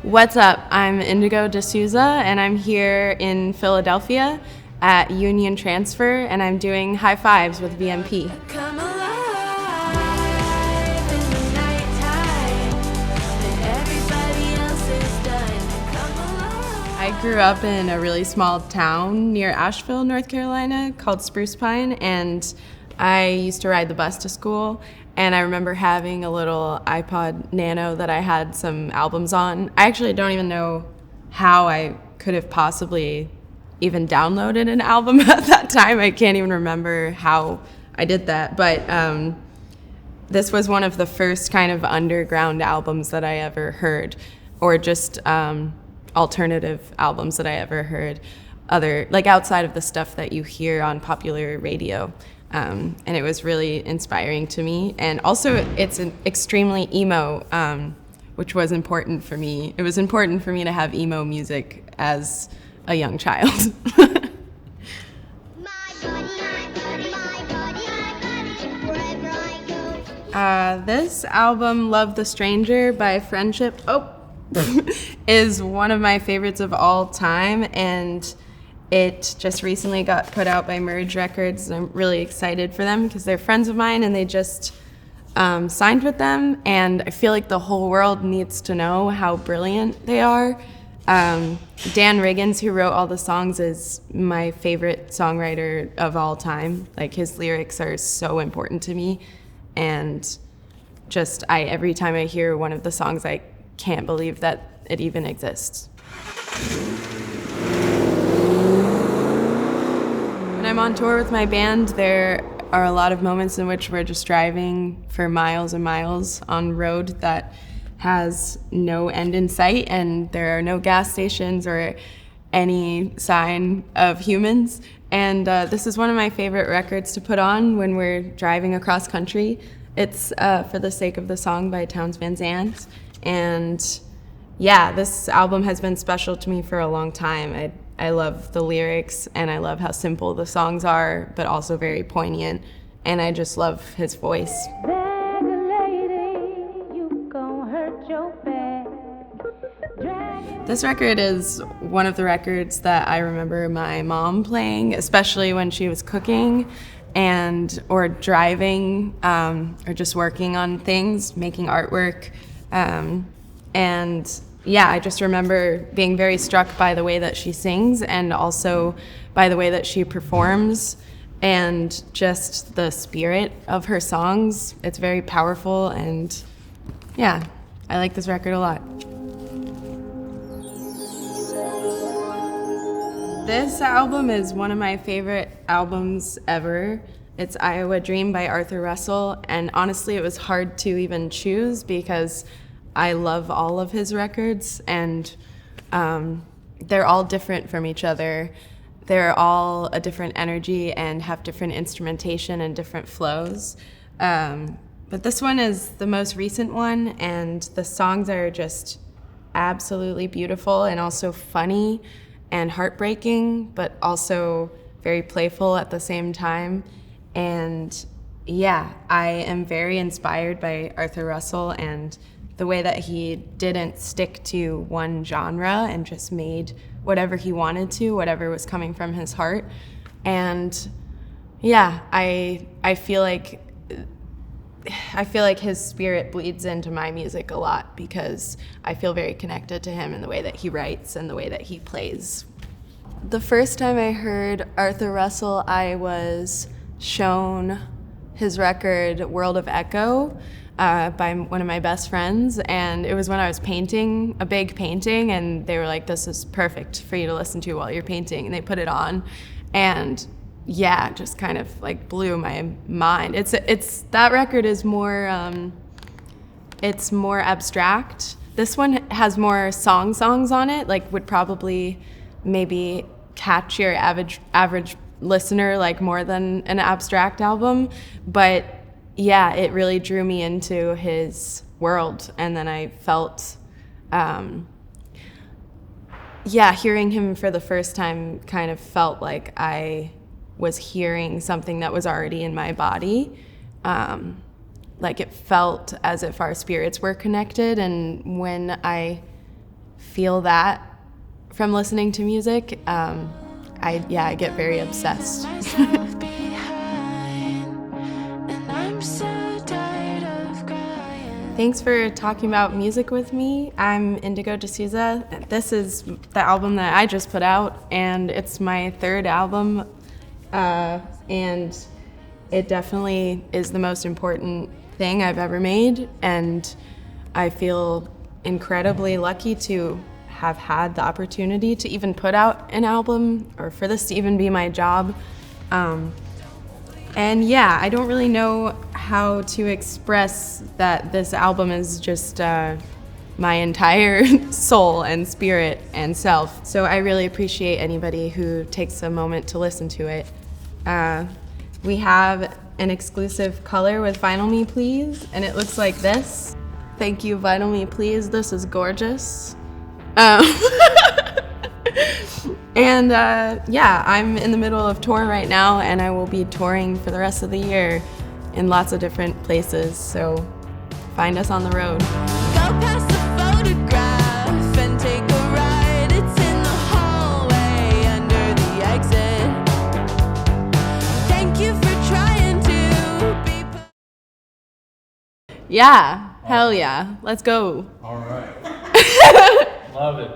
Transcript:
What's up? I'm Indigo De Souza, and I'm here in Philadelphia at Union Transfer, and I'm doing high fives with VMP. Come alive in the nighttime, when everybody else is done. Come alive. I grew up in a really small town near Asheville, North Carolina, called Spruce Pine, and I used to ride the bus to school. And I remember having a little iPod Nano that I had some albums on. I actually don't even know how I could have possibly even downloaded an album at that time. I can't even remember how I did that. But this was one of the first kind of underground albums that I ever heard, or just alternative albums that I ever heard, outside of the stuff that you hear on popular radio. And it was really inspiring to me. And also, it's an extremely emo, which was important for me. It was important for me to have emo music as a young child. This album, Love the Stranger by Friendship, is one of my favorites of all time. And it just recently got put out by Merge Records, and I'm really excited for them because they're friends of mine, and they just signed with them, and I feel like the whole world needs to know how brilliant they are. Dan Riggins, who wrote all the songs, is my favorite songwriter of all time. Like, his lyrics are so important to me, and just every time I hear one of the songs, I can't believe that it even exists. When I'm on tour with my band, there are a lot of moments in which we're just driving for miles and miles on road that has no end in sight, and there are no gas stations or any sign of humans. And this is one of my favorite records to put on when we're driving across country. It's For the Sake of the Song by Townes Van Zandt. And yeah, this album has been special to me for a long time. I love the lyrics, and I love how simple the songs are, but also very poignant. And I just love his voice. This record is one of the records that I remember my mom playing, especially when she was cooking or driving, or just working on things, making artwork. And yeah, I just remember being very struck by the way that she sings, and also by the way that she performs, and just the spirit of her songs. It's very powerful, and yeah, I like this record a lot. This album is one of my favorite albums ever. It's Iowa Dream by Arthur Russell, and honestly, it was hard to even choose because I love all of his records, and they're all different from each other. They're all a different energy and have different instrumentation and different flows. But this one is the most recent one, and the songs are just absolutely beautiful and also funny and heartbreaking, but also very playful at the same time. And yeah, I am very inspired by Arthur Russell and the way that he didn't stick to one genre and just made whatever he wanted to, whatever was coming from his heart. And yeah, I feel like his spirit bleeds into my music a lot because I feel very connected to him in the way that he writes and the way that he plays. The first time I heard Arthur Russell, I was shown his record World of Echo by one of my best friends, and it was when I was painting a big painting, and they were like, this is perfect for you to listen to while you're painting, and they put it on, and yeah, it just kind of like blew my mind. It's that record is more it's more abstract. This one has more songs on it, like would probably maybe catch your average listener like more than an abstract album, but yeah, it really drew me into his world. And then I felt, hearing him for the first time kind of felt like I was hearing something that was already in my body. Like it felt as if our spirits were connected. And when I feel that from listening to music, I get very obsessed. Myself behind, and I'm so tired of crying. Thanks for talking about music with me. I'm Indigo De Souza. This is the album that I just put out, and it's my third album, and it definitely is the most important thing I've ever made, and I feel incredibly lucky to have had the opportunity to even put out an album, or for this to even be my job. And yeah, I don't really know how to express that this album is just my entire soul and spirit and self. So I really appreciate anybody who takes a moment to listen to it. We have an exclusive color with Vinyl Me Please, and it looks like this. Thank you, Vinyl Me Please. This is gorgeous. And yeah, I'm in the middle of tour right now, and I will be touring for the rest of the year in lots of different places, so find us on the road. Go past the photograph and take a ride. It's in the hallway under the exit. Thank you for trying to be. Yeah, hell yeah, let's go. All right. Love it.